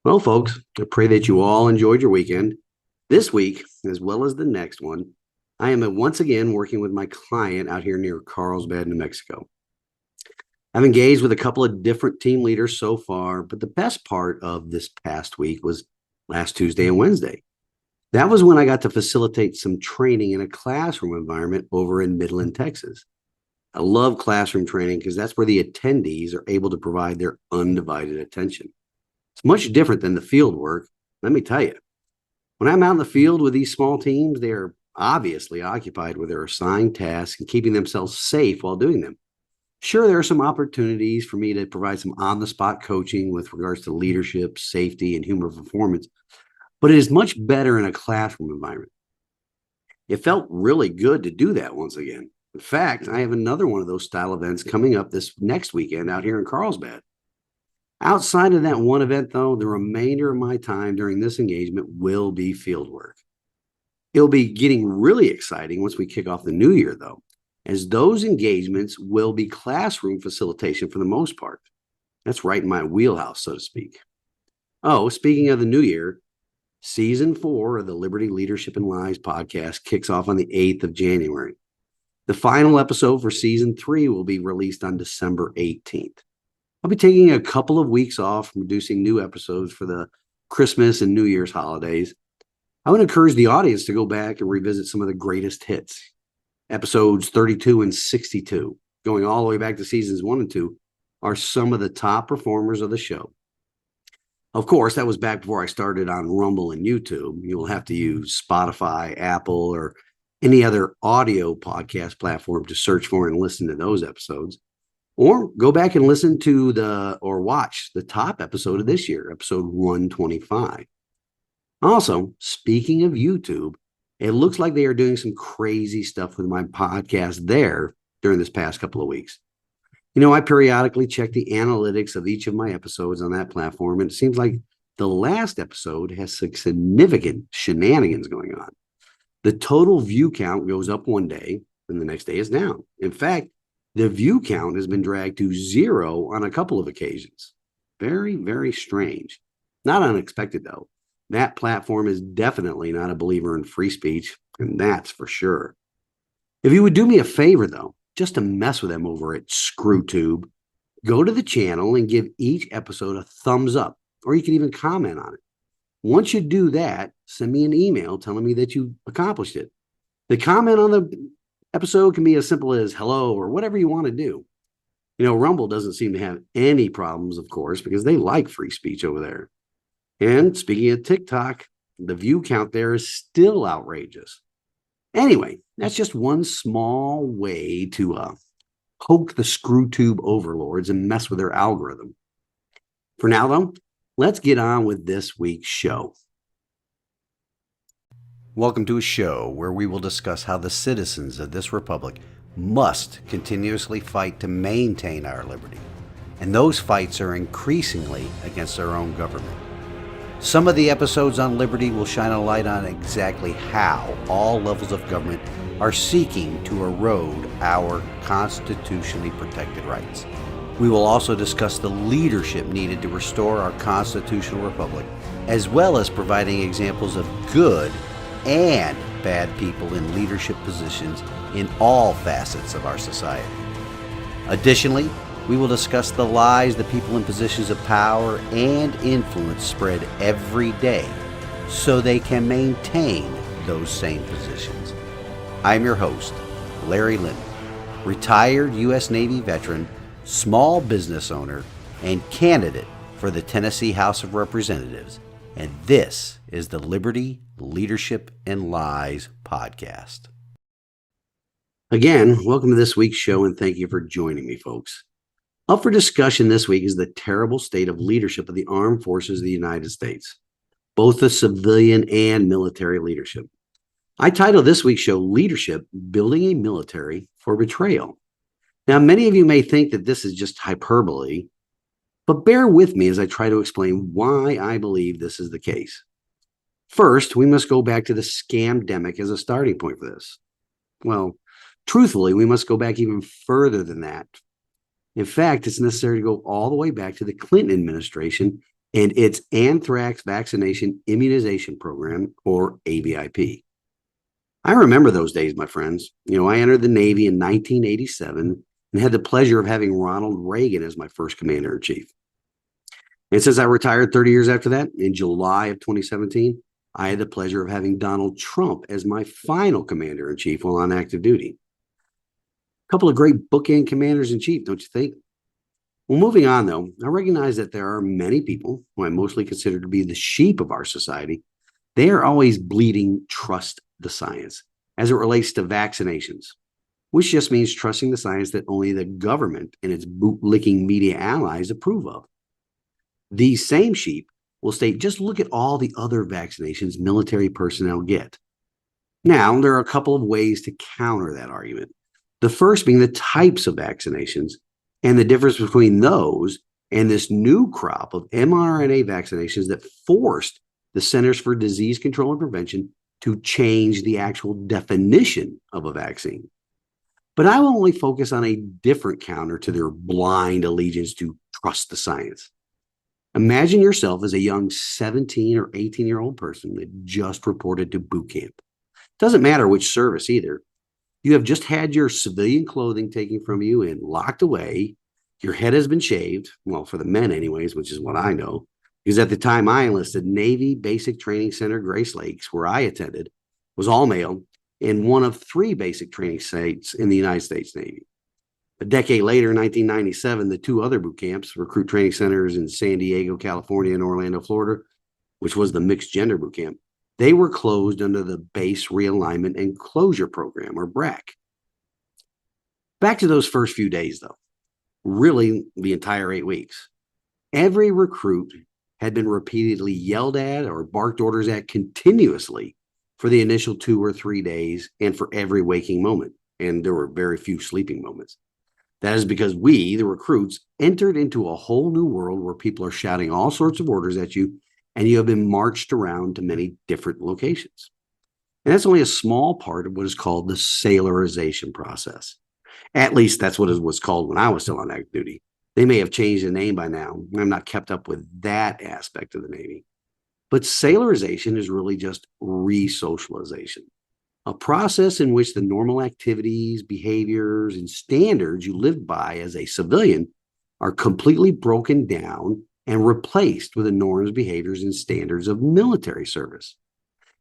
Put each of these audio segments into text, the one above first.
Well, folks, I pray that you all enjoyed your weekend. This week, as well as the next one, I am once again working with my client out here near Carlsbad, New Mexico. I've engaged with a couple of different team leaders so far, but the best part of this past week was last Tuesday and Wednesday. That was when I got to facilitate some training in a classroom environment over in Midland, Texas. I love classroom training because that's where the attendees are able to provide their undivided attention. It's much different than the field work. Let me tell you, when I'm out in the field with these small teams, they are obviously occupied with their assigned tasks and keeping themselves safe while doing them. Sure, there are some opportunities for me to provide some on the spot coaching with regards to leadership, safety, and human performance, but it is much better in a classroom environment. It felt really good to do that once again. In fact, I have another one of those style events coming up this next weekend out here in Carlsbad. Outside of that one event, though, the remainder of my time during this engagement will be field work. It'll be getting really exciting once we kick off the new year, though, as those engagements will be classroom facilitation for the most part. That's right in my wheelhouse, so to speak. Oh, speaking of the new year, season 4 of the Liberty Leadership and Lies podcast kicks off on the 8th of January. The final episode for season 3 will be released on December 18th. I'll be taking a couple of weeks off from producing new episodes for the Christmas and New Year's holidays. I would encourage the audience to go back and revisit some of the greatest hits. Episodes 32 and 62, going all the way back to seasons 1 and 2, are some of the top performers of the show. Of course, that was back before I started on Rumble and YouTube. You'll have to use Spotify, Apple, or any other audio podcast platform to search for and listen to those episodes. Or go back and listen to or watch the top episode of this year, episode 125. Also, speaking of YouTube, it looks like they are doing some crazy stuff with my podcast there during this past couple of weeks. I periodically check the analytics of each of my episodes on that platform, and it seems like the last episode has some significant shenanigans going on. The total view count goes up one day, and the next day is down. In fact, the view count has been dragged to 0 on a couple of occasions. Very, very strange. Not unexpected, though. That platform is definitely not a believer in free speech, and that's for sure. If you would do me a favor, though, just to mess with them over at ScrewTube, go to the channel and give each episode a thumbs up, or you can even comment on it. Once you do that, send me an email telling me that you accomplished it. The comment on the episode can be as simple as hello or whatever you want to do. Rumble doesn't seem to have any problems, of course, because they like free speech over there. And speaking of TikTok, the view count there is still outrageous. Anyway, that's just one small way to poke the ScrewTube overlords and mess with their algorithm. For now, though, let's get on with this week's show. Welcome to a show where we will discuss how the citizens of this republic must continuously fight to maintain our liberty, and those fights are increasingly against our own government. Some of the episodes on liberty will shine a light on exactly how all levels of government are seeking to erode our constitutionally protected rights. We will also discuss the leadership needed to restore our constitutional republic, as well as providing examples of good and bad people in leadership positions in all facets of our society. Additionally, we will discuss the lies the people in positions of power and influence spread every day so they can maintain those same positions. I'm your host, Larry Linton, retired U.S. Navy veteran, small business owner, and candidate for the Tennessee House of Representatives, and this is the Liberty, Leadership, and Lies podcast. Again, welcome to this week's show, and thank you for joining me, folks. Up for discussion this week is the terrible state of leadership of the armed forces of the United States, both the civilian and military leadership. I titled this week's show, Leadership, Building a Military for Betrayal. Now, many of you may think that this is just hyperbole, but bear with me as I try to explain why I believe this is the case. First, we must go back to the scamdemic as a starting point for this. Well, truthfully, we must go back even further than that. In fact, it's necessary to go all the way back to the Clinton administration and its Anthrax Vaccination Immunization Program, or AVIP. I remember those days, my friends. I entered the Navy in 1987 and had the pleasure of having Ronald Reagan as my first commander in chief. And since I retired 30 years after that, in July of 2017, I had the pleasure of having Donald Trump as my final commander in chief while on active duty. A couple of great bookend commanders in chief, don't you think? Well, moving on, though, I recognize that there are many people who I mostly consider to be the sheep of our society. They are always bleeding trust the science as it relates to vaccinations, which just means trusting the science that only the government and its bootlicking media allies approve of. These same sheep will state, just look at all the other vaccinations military personnel get. Now, there are a couple of ways to counter that argument. The first being the types of vaccinations and the difference between those and this new crop of mRNA vaccinations that forced the Centers for Disease Control and Prevention to change the actual definition of a vaccine. But I will only focus on a different counter to their blind allegiance to trust the science. Imagine yourself as a young 17 or 18-year-old person that just reported to boot camp. Doesn't matter which service either. You have just had your civilian clothing taken from you and locked away. Your head has been shaved, well, for the men anyways, which is what I know, because at the time I enlisted, Navy Basic Training Center, Grace Lakes, where I attended, was all male and one of 3 basic training sites in the United States Navy. A decade later, in 1997, the 2 other boot camps, recruit training centers in San Diego, California, and Orlando, Florida, which was the mixed gender boot camp, they were closed under the Base Realignment and Closure Program, or BRAC. Back to those first few days, though, really the entire 8 weeks. Every recruit had been repeatedly yelled at or barked orders at continuously for the initial 2 or 3 days and for every waking moment. And there were very few sleeping moments. That is because we, the recruits, entered into a whole new world where people are shouting all sorts of orders at you, and you have been marched around to many different locations. And that's only a small part of what is called the sailorization process. At least that's what it was called when I was still on active duty. They may have changed the name by now. I'm not kept up with that aspect of the Navy. But sailorization is really just re-socialization, a process in which the normal activities, behaviors, and standards you lived by as a civilian are completely broken down and replaced with the norms, behaviors, and standards of military service.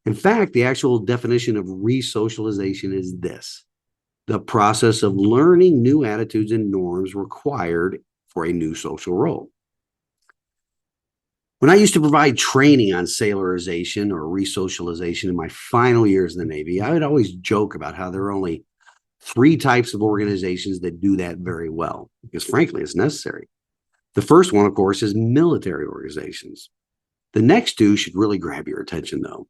In fact, the actual definition of re-socialization is this: the process of learning new attitudes and norms required for a new social role. When I used to provide training on sailorization or re-socialization in my final years in the Navy, I would always joke about how there are only 3 types of organizations that do that very well, because frankly, it's necessary. The first one, of course, is military organizations. The next 2 should really grab your attention, though.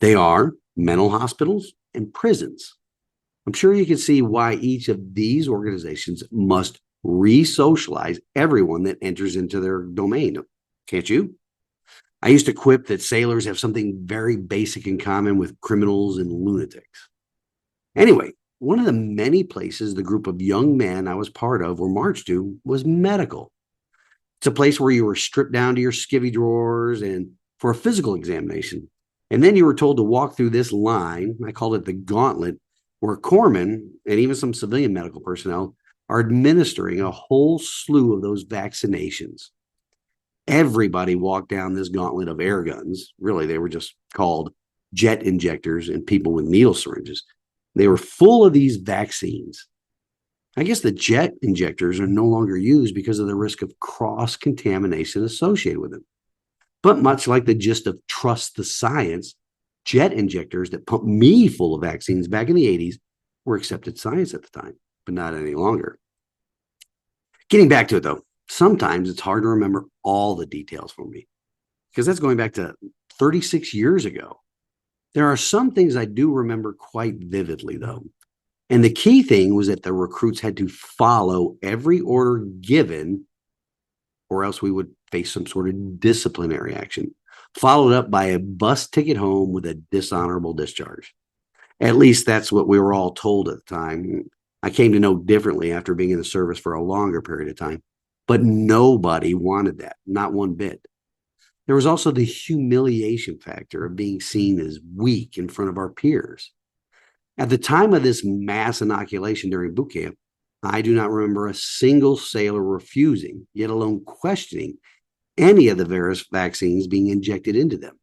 They are mental hospitals and prisons. I'm sure you can see why each of these organizations must re-socialize everyone that enters into their domain. Can't you? I used to quip that sailors have something very basic in common with criminals and lunatics. Anyway, one of the many places the group of young men I was part of were marched to was medical. It's a place where you were stripped down to your skivvy drawers and for a physical examination. And then you were told to walk through this line, I called it the gauntlet, where corpsmen and even some civilian medical personnel are administering a whole slew of those vaccinations. Everybody walked down this gauntlet of air guns. Really, they were just called jet injectors and people with needle syringes. They were full of these vaccines. I guess the jet injectors are no longer used because of the risk of cross-contamination associated with them. But much like the gist of trust the science, jet injectors that pumped me full of vaccines back in the 80s were accepted science at the time, but not any longer. Getting back to it, though, sometimes it's hard to remember all the details for me because that's going back to 36 years ago. There are some things I do remember quite vividly, though. And the key thing was that the recruits had to follow every order given, or else we would face some sort of disciplinary action, followed up by a bus ticket home with a dishonorable discharge. At least that's what we were all told at the time. I came to know differently after being in the service for a longer period of time, but nobody wanted that, not one bit. There was also the humiliation factor of being seen as weak in front of our peers. At the time of this mass inoculation during boot camp, I do not remember a single sailor refusing, yet alone questioning, any of the various vaccines being injected into them.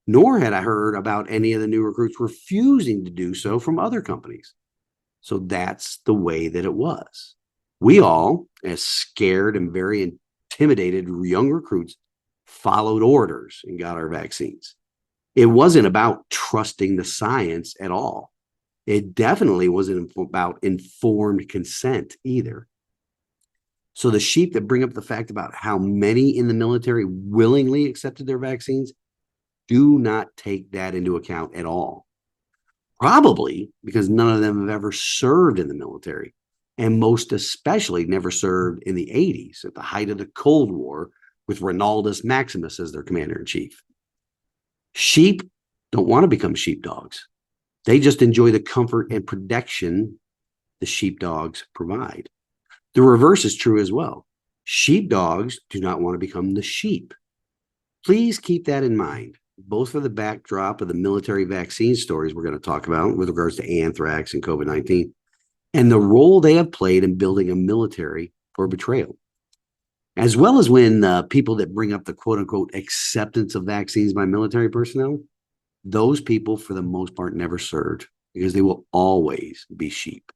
Nor had I heard about any of the new recruits refusing to do so from other companies. So that's the way that it was. We all, as scared and very intimidated young recruits, followed orders and got our vaccines. It wasn't about trusting the science at all. It definitely wasn't about informed consent either. So the sheep that bring up the fact about how many in the military willingly accepted their vaccines do not take that into account at all. Probably because none of them have ever served in the military, and most especially never served in the 80s at the height of the Cold War with Ronaldus Maximus as their commander-in-chief. Sheep don't want to become sheepdogs. They just enjoy the comfort and protection the sheepdogs provide. The reverse is true as well. Sheepdogs do not want to become the sheep. Please keep that in mind, both for the backdrop of the military vaccine stories we're going to talk about with regards to anthrax and COVID-19, and the role they have played in building a military for betrayal. As well as when people that bring up the quote-unquote acceptance of vaccines by military personnel, those people, for the most part, never served because they will always be sheep.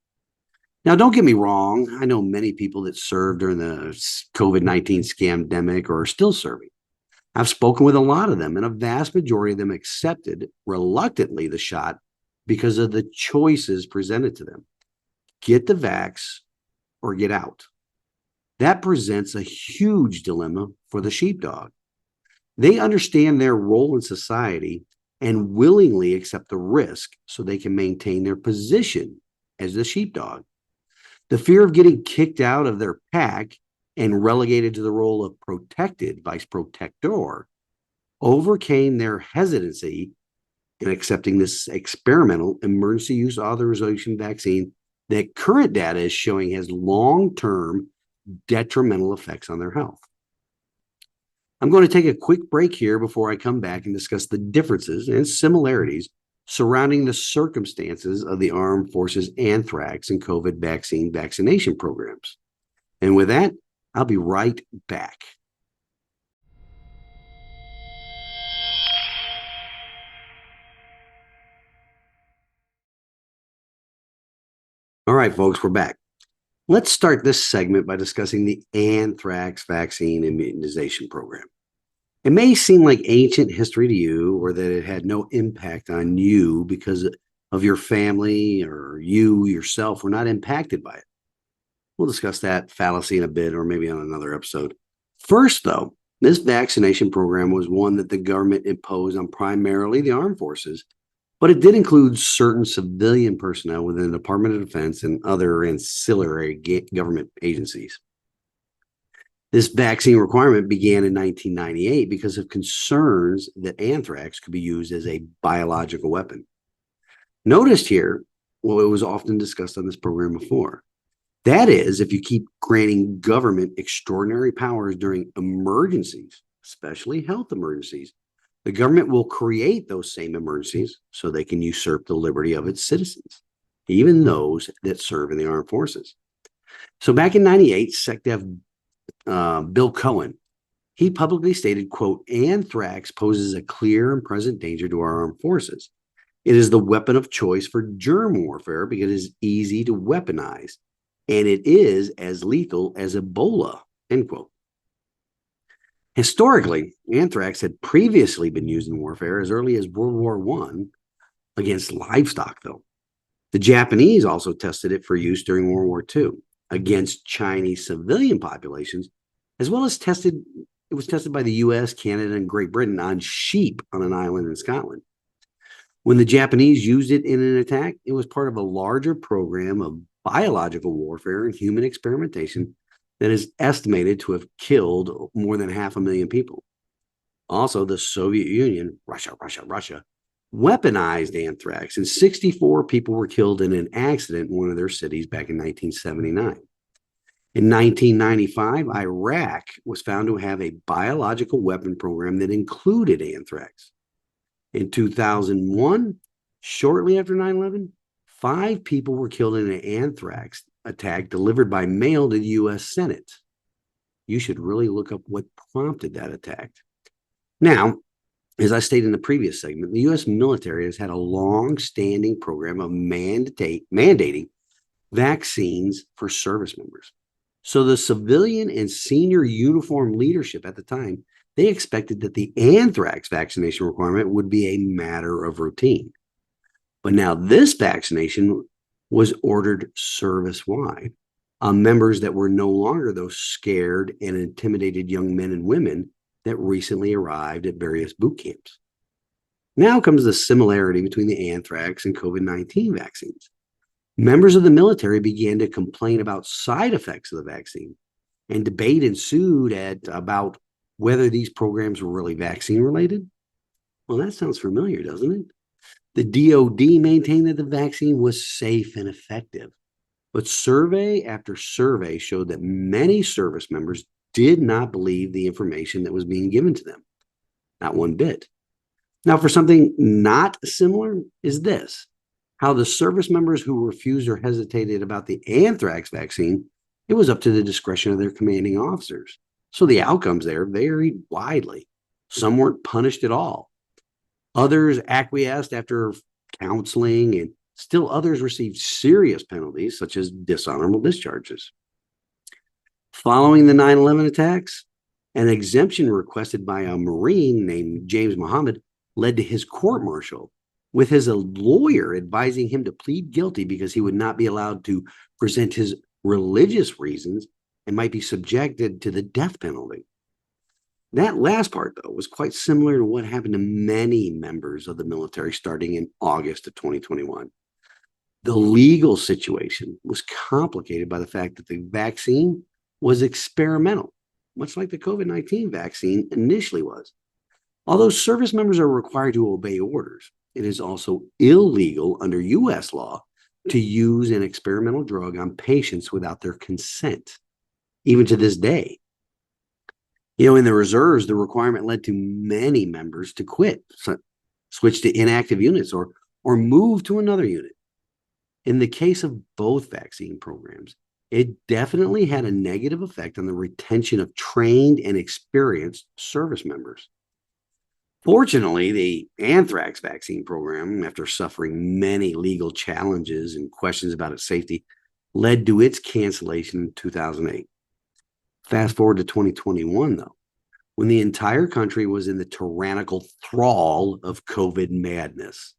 Now, don't get me wrong. I know many people that served during the COVID-19 scamdemic or are still serving. I've spoken with a lot of them, and a vast majority of them accepted reluctantly the shot because of the choices presented to them. Get the vax or get out. That presents a huge dilemma for the sheepdog. They understand their role in society and willingly accept the risk so they can maintain their position as the sheepdog. The fear of getting kicked out of their pack and relegated to the role of protected vice protector overcame their hesitancy in accepting this experimental emergency use authorization vaccine that current data is showing has long-term detrimental effects on their health. I'm going to take a quick break here before I come back and discuss the differences and similarities surrounding the circumstances of the Armed Forces anthrax and COVID vaccination programs. And with that, I'll be right back. All right, folks, we're back. Let's start this segment by discussing the anthrax vaccine immunization program. It may seem like ancient history to you, or that it had no impact on you because of your family or you yourself were not impacted by it. We'll discuss that fallacy in a bit, or maybe on another episode. First, though, this vaccination program was one that the government imposed on primarily the armed forces, but it did include certain civilian personnel within the Department of Defense and other ancillary government agencies. This vaccine requirement began in 1998 because of concerns that anthrax could be used as a biological weapon. Noticed here, well, it was often discussed on this program before. That is, if you keep granting government extraordinary powers during emergencies, especially health emergencies, the government will create those same emergencies so they can usurp the liberty of its citizens, even those that serve in the armed forces. So back in 98, SecDef Bill Cohen, he publicly stated, quote, anthrax poses a clear and present danger to our armed forces. It is the weapon of choice for germ warfare because it is easy to weaponize, and it is as lethal as Ebola, end quote. Historically, anthrax had previously been used in warfare as early as World War I against livestock, though. The Japanese also tested it for use during World War II against Chinese civilian populations, as well as it was tested by the US, Canada, and Great Britain on sheep on an island in Scotland. When the Japanese used it in an attack, it was part of a larger program of biological warfare and human experimentation that is estimated to have killed more than 500,000 people. Also, the Soviet Union, Russia, weaponized anthrax, and 64 people were killed in an accident in one of their cities back in 1979. In 1995, Iraq was found to have a biological weapon program that included anthrax. In 2001, shortly after 9/11, 5 people were killed in an anthrax attack delivered by mail to the U.S. Senate. You should really look up what prompted that attack. Now, as I stated in the previous segment, the U.S. military has had a long-standing program of mandating vaccines for service members. So the civilian and senior uniform leadership at the time, they expected that the anthrax vaccination requirement would be a matter of routine. But now this vaccination was ordered service-wide on members that were no longer those scared and intimidated young men and women that recently arrived at various boot camps. Now comes the similarity between the anthrax and COVID-19 vaccines. Members of the military began to complain about side effects of the vaccine, and debate ensued about whether these programs were really vaccine related. Well, that sounds familiar, doesn't it? The DoD maintained that the vaccine was safe and effective, but survey after survey showed that many service members did not believe the information that was being given to them, not one bit. Now, for something not similar is this: how the service members who refused or hesitated about the anthrax vaccine, it was up to the discretion of their commanding officers. So the outcomes there varied widely. Some weren't punished at all. Others acquiesced after counseling, and still others received serious penalties, such as dishonorable discharges. Following the 9/11 attacks, an exemption requested by a Marine named James Muhammad led to his court-martial, with his lawyer advising him to plead guilty because he would not be allowed to present his religious reasons and might be subjected to the death penalty. That last part, though, was quite similar to what happened to many members of the military starting in August of 2021. The legal situation was complicated by the fact that the vaccine was experimental, much like the COVID-19 vaccine initially was. Although service members are required to obey orders, it is also illegal under U.S. law to use an experimental drug on patients without their consent, even to this day. In the reserves, the requirement led to many members to quit, switch to inactive units, or move to another unit. In the case of both vaccine programs, it definitely had a negative effect on the retention of trained and experienced service members. Fortunately, the anthrax vaccine program, after suffering many legal challenges and questions about its safety, led to its cancellation in 2008. Fast forward to 2021, though, when the entire country was in the tyrannical thrall of COVID madness.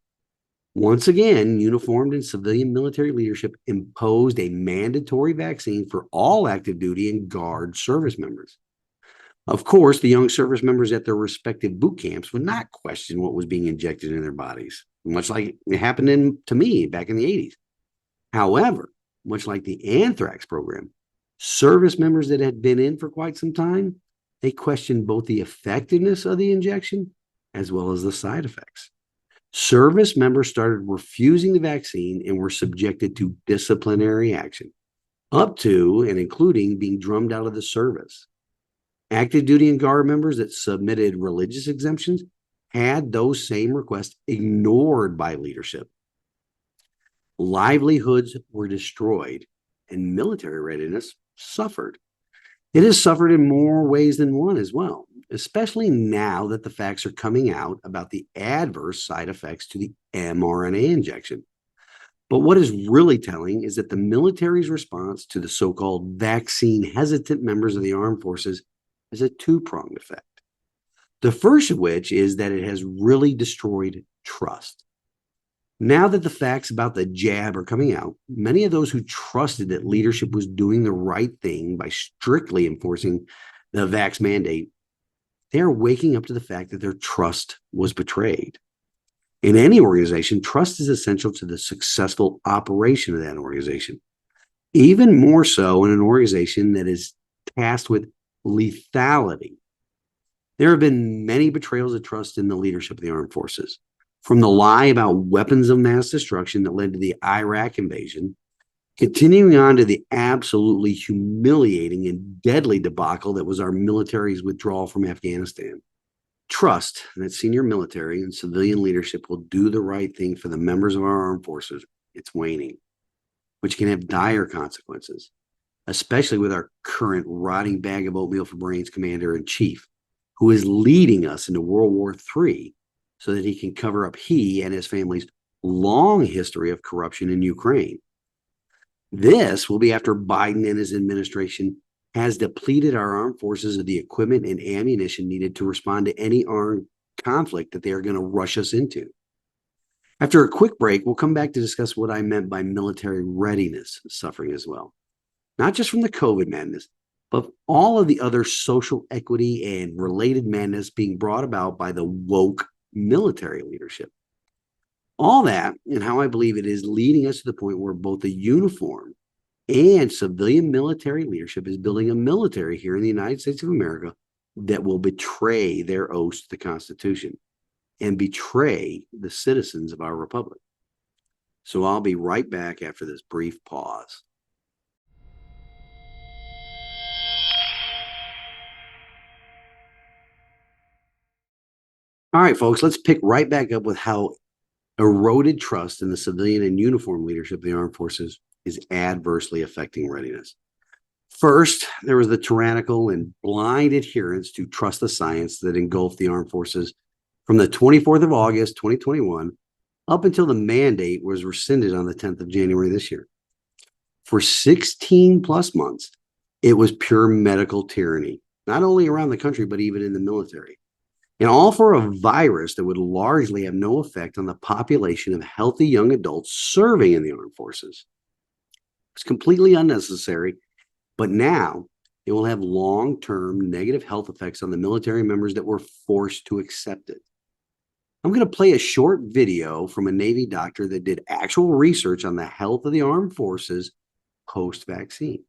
Once again, uniformed and civilian military leadership imposed a mandatory vaccine for all active duty and guard service members. Of course, the young service members at their respective boot camps would not question what was being injected in their bodies, much like it happened to me back in the 80s. However, much like the anthrax program, service members that had been in for quite some time, they questioned both the effectiveness of the injection as well as the side effects. Service members started refusing the vaccine and were subjected to disciplinary action, up to and including being drummed out of the service. Active duty and guard members that submitted religious exemptions had those same requests ignored by leadership. Livelihoods were destroyed and military readiness suffered. It has suffered in more ways than one as well, especially now that the facts are coming out about the adverse side effects to the mRNA injection. But what is really telling is that the military's response to the so-called vaccine hesitant members of the armed forces is a two-pronged effect. The first of which is that it has really destroyed trust. Now that the facts about the jab are coming out, many of those who trusted that leadership was doing the right thing by strictly enforcing the vax mandate, they are waking up to the fact that their trust was betrayed. In any organization, trust is essential to the successful operation of that organization. Even more so in an organization that is tasked with lethality. There have been many betrayals of trust in the leadership of the armed forces. From the lie about weapons of mass destruction that led to the Iraq invasion, Continuing on to the absolutely humiliating and deadly debacle that was our military's withdrawal from Afghanistan. Trust that senior military and civilian leadership will do the right thing for the members of our armed forces. It's waning, which can have dire consequences, especially with our current rotting bag of oatmeal for brains commander in chief, who is leading us into World War III so that he can cover up he and his family's long history of corruption in Ukraine. This will be after Biden and his administration has depleted our armed forces of the equipment and ammunition needed to respond to any armed conflict that they are going to rush us into. After a quick break, we'll come back to discuss what I meant by military readiness suffering as well. Not just from the COVID madness, but all of the other social equity and related madness being brought about by the woke military leadership. All that and how I believe it is leading us to the point where both the uniform and civilian military leadership is building a military here in the United States of America that will betray their oaths to the Constitution and betray the citizens of our republic. So I'll be right back after this brief pause. All right, folks, let's pick right back up with how eroded trust in the civilian and uniform leadership of the armed forces is adversely affecting readiness. First, there was the tyrannical and blind adherence to trust the science that engulfed the armed forces from the 24th of August, 2021, up until the mandate was rescinded on the 10th of January this year. For 16 plus months, it was pure medical tyranny, not only around the country, but even in the military. And all for a virus that would largely have no effect on the population of healthy young adults serving in the armed forces. It's completely unnecessary, but now it will have long-term negative health effects on the military members that were forced to accept it. I'm going to play a short video from a Navy doctor that did actual research on the health of the armed forces post-vaccine.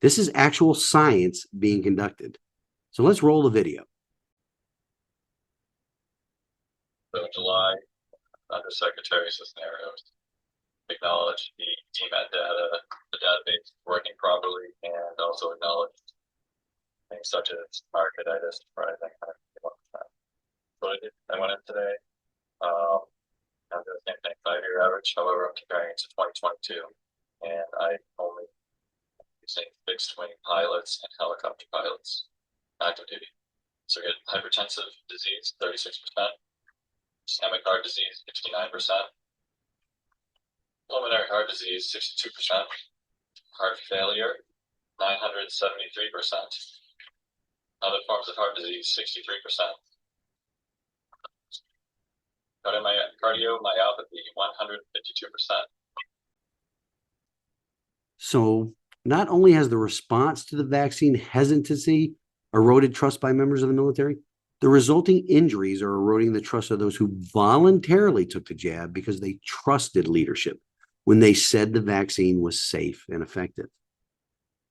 This is actual science being conducted. So let's roll the video. So in July, Undersecretary Cisneros acknowledged the TMAT data, the database working properly, and also acknowledged things such as myocarditis, right? So I went in today. I did the same thing, 5-year average. However, I'm comparing it to 2022, and I only using fixed wing pilots and helicopter pilots active duty. So we get hypertensive disease, 36%. Ischemic heart disease, 69%. Pulmonary heart disease, 62%. Heart failure, 973%. Other forms of heart disease, 63%. Cardiomyopathy, 152%. So not only has the response to the vaccine hesitancy eroded trust by members of the military, the resulting injuries are eroding the trust of those who voluntarily took the jab because they trusted leadership when they said the vaccine was safe and effective.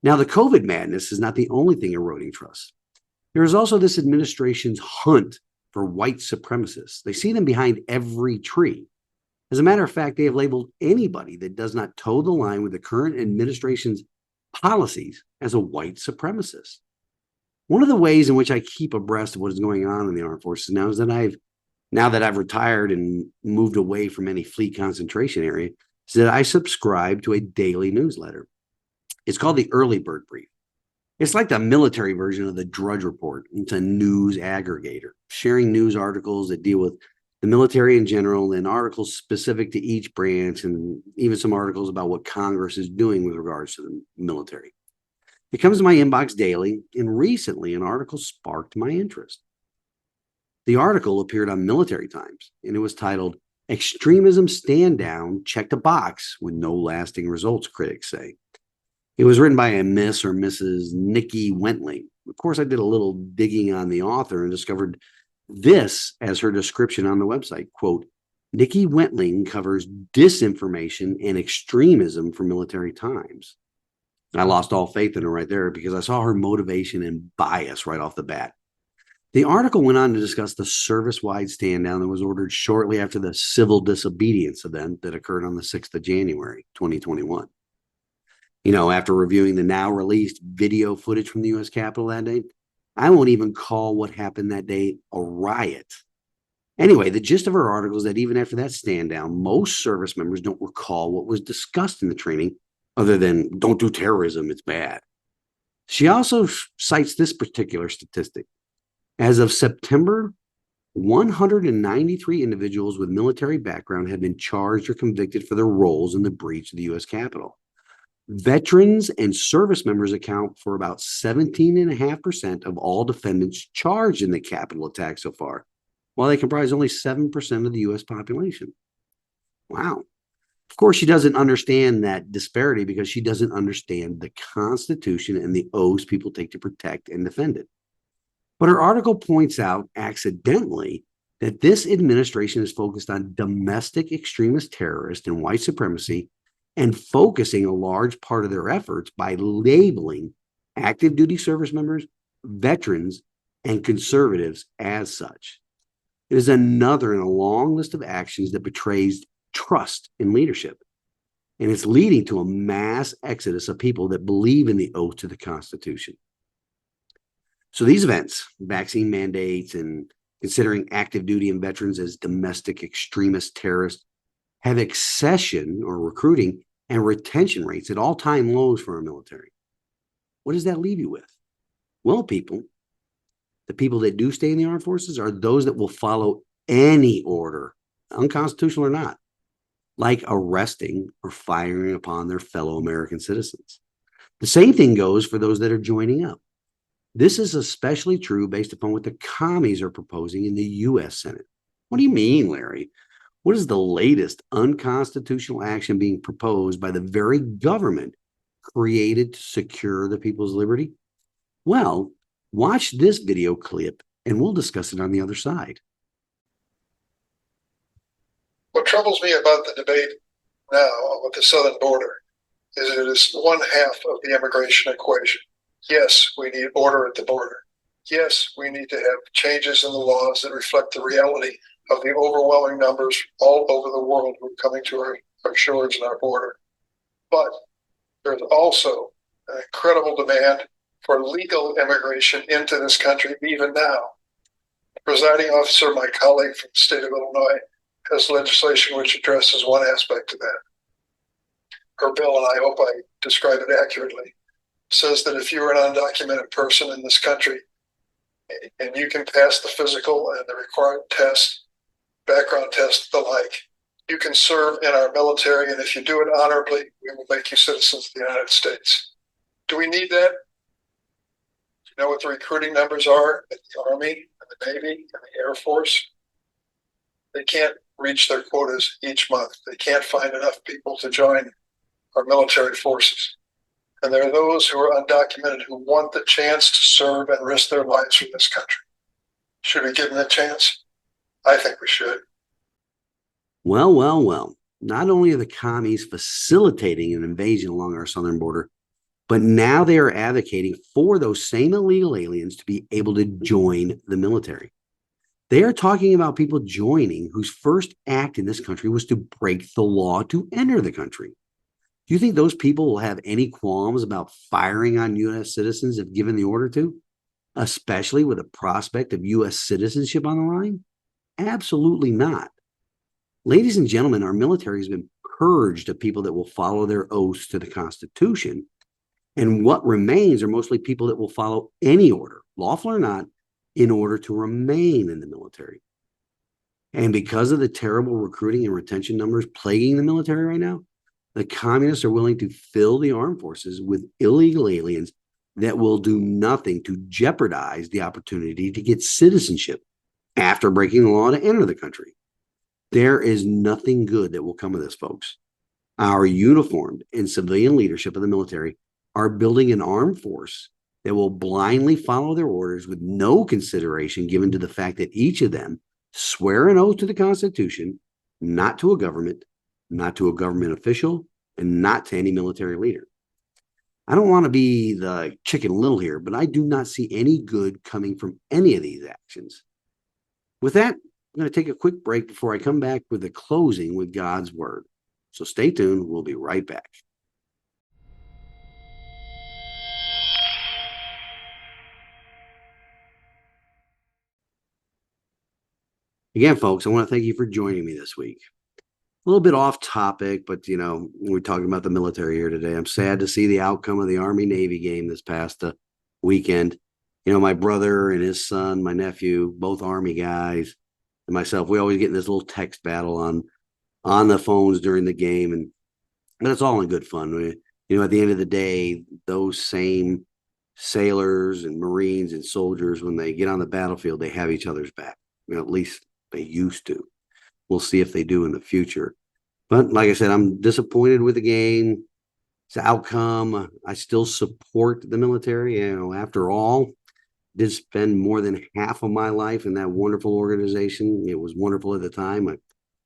Now, the COVID madness is not the only thing eroding trust. There is also this administration's hunt for white supremacists. They see them behind every tree. As a matter of fact, they have labeled anybody that does not toe the line with the current administration's policies as a white supremacist. One of the ways in which I keep abreast of what is going on in the armed forces now is that I've retired and moved away from any fleet concentration area, is that I subscribe to a daily newsletter. It's called the Early Bird Brief. It's like the military version of the Drudge Report. It's a news aggregator, sharing news articles that deal with the military in general and articles specific to each branch, and even some articles about what Congress is doing with regards to the military. It comes to my inbox daily, and recently an article sparked my interest. The article appeared on Military Times, and it was titled, "Extremism Stand Down, Check the Box with No Lasting Results," critics say. It was written by a Miss or Mrs. Nikki Wentling. Of course, I did a little digging on the author and discovered this as her description on the website. Quote, "Nikki Wentling covers disinformation and extremism for Military Times." I lost all faith in her right there because I saw her motivation and bias right off the bat. The article went on to discuss the service-wide stand down that was ordered shortly after the civil disobedience event that occurred on the 6th of January, 2021. After reviewing the now released video footage from the U.S. Capitol that day, I won't even call what happened that day a riot. Anyway, the gist of her article is that even after that stand down, most service members don't recall what was discussed in the training other than don't do terrorism, it's bad. She also cites this particular statistic. As of September, 193 individuals with military background had been charged or convicted for their roles in the breach of the U.S. Capitol. Veterans and service members account for about 17.5% of all defendants charged in the Capitol attack so far, while they comprise only 7% of the U.S. population. Wow. Of course, she doesn't understand that disparity because she doesn't understand the Constitution and the oaths people take to protect and defend it. But her article points out accidentally that this administration is focused on domestic extremist terrorists and white supremacy and focusing a large part of their efforts by labeling active duty service members, veterans, and conservatives as such. It is another in a long list of actions that betrays trust in leadership. And it's leading to a mass exodus of people that believe in the oath to the Constitution. So these events, vaccine mandates, and considering active duty and veterans as domestic extremist terrorists, have accession or recruiting and retention rates at all-time lows for our military. What does that leave you with? Well, the people that do stay in the armed forces are those that will follow any order, unconstitutional or not, like arresting or firing upon their fellow American citizens. The same thing goes for those that are joining up. This is especially true based upon what the commies are proposing in the U.S. Senate. What do you mean, Larry? What is the latest unconstitutional action being proposed by the very government created to secure the people's liberty? Well, watch this video clip and we'll discuss it on the other side. What troubles me about the debate now with the southern border is it is one half of the immigration equation. Yes, we need order at the border. Yes, we need to have changes in the laws that reflect the reality of the overwhelming numbers all over the world who are coming to our shores and our border. But there's also an incredible demand for legal immigration into this country even now. The presiding officer, my colleague from the state of Illinois, has legislation which addresses one aspect of that. Her bill, and I hope I describe it accurately, says that if you're an undocumented person in this country and you can pass the physical and the required test, background test, the like, you can serve in our military, and if you do it honorably, we will make you citizens of the United States. Do we need that? Do you know what the recruiting numbers are at the Army, and the Navy, and the Air Force? They can't reach their quotas each month. They can't find enough people to join our military forces. And there are those who are undocumented who want the chance to serve and risk their lives for this country. Should we give them that chance? I think we should. Well. Not only are the commies facilitating an invasion along our southern border, but now they are advocating for those same illegal aliens to be able to join the military. They are talking about people joining whose first act in this country was to break the law to enter the country. Do you think those people will have any qualms about firing on U.S. citizens if given the order to, especially with the prospect of U.S. citizenship on the line? Absolutely not. Ladies and gentlemen, our military has been purged of people that will follow their oaths to the Constitution. And what remains are mostly people that will follow any order, lawful or not, in order to remain in the military. And because of the terrible recruiting and retention numbers plaguing the military right now, the communists are willing to fill the armed forces with illegal aliens that will do nothing to jeopardize the opportunity to get citizenship after breaking the law to enter the country. There is nothing good that will come of this, folks. Our uniformed and civilian leadership of the military are building an armed force that will blindly follow their orders with no consideration given to the fact that each of them swear an oath to the Constitution, not to a government, not to a government official, and not to any military leader. I don't want to be the Chicken Little here, but I do not see any good coming from any of these actions. With that, I'm going to take a quick break before I come back with the closing with God's word. So stay tuned. We'll be right back. Again, folks, I want to thank you for joining me this week. A little bit off topic, but we're talking about the military here today. I'm sad to see the outcome of the Army-Navy game this past weekend. My brother and his son, my nephew, both Army guys, and myself, we always get in this little text battle on the phones during the game, but it's all in good fun. At the end of the day, those same sailors and Marines and soldiers, when they get on the battlefield, they have each other's back. At least they used to. We'll see if they do in the future. But like I said, I'm disappointed with the game. It's the outcome. I still support the military. After all, did spend more than half of my life in that wonderful organization. It was wonderful at the time.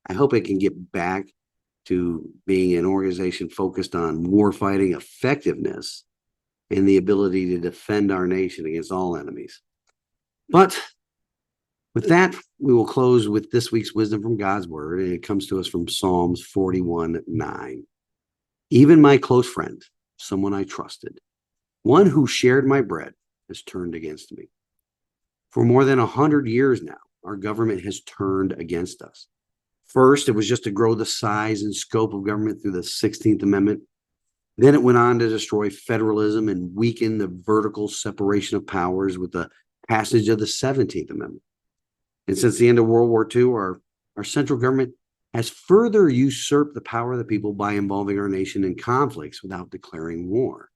I hope it can get back to being an organization focused on warfighting effectiveness and the ability to defend our nation against all enemies. But with that, we will close with this week's wisdom from God's word, and it comes to us from Psalms 41:9. Even my close friend, someone I trusted, one who shared my bread, has turned against me. For more than 100 years now, our government has turned against us. First, it was just to grow the size and scope of government through the 16th Amendment. Then it went on to destroy federalism and weaken the vertical separation of powers with the passage of the 17th Amendment. And since the end of World War II, our central government has further usurped the power of the people by involving our nation in conflicts without declaring war.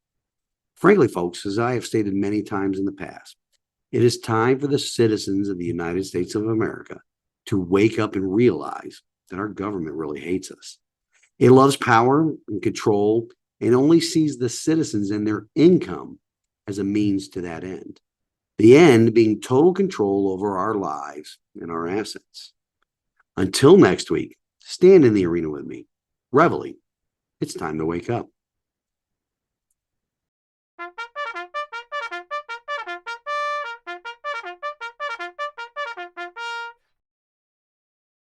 Frankly, folks, as I have stated many times in the past, it is time for the citizens of the United States of America to wake up and realize that our government really hates us. It loves power and control and only sees the citizens and their income as a means to that end. The end being total control over our lives and our assets. Until next week, stand in the arena with me. Reveille, it's time to wake up.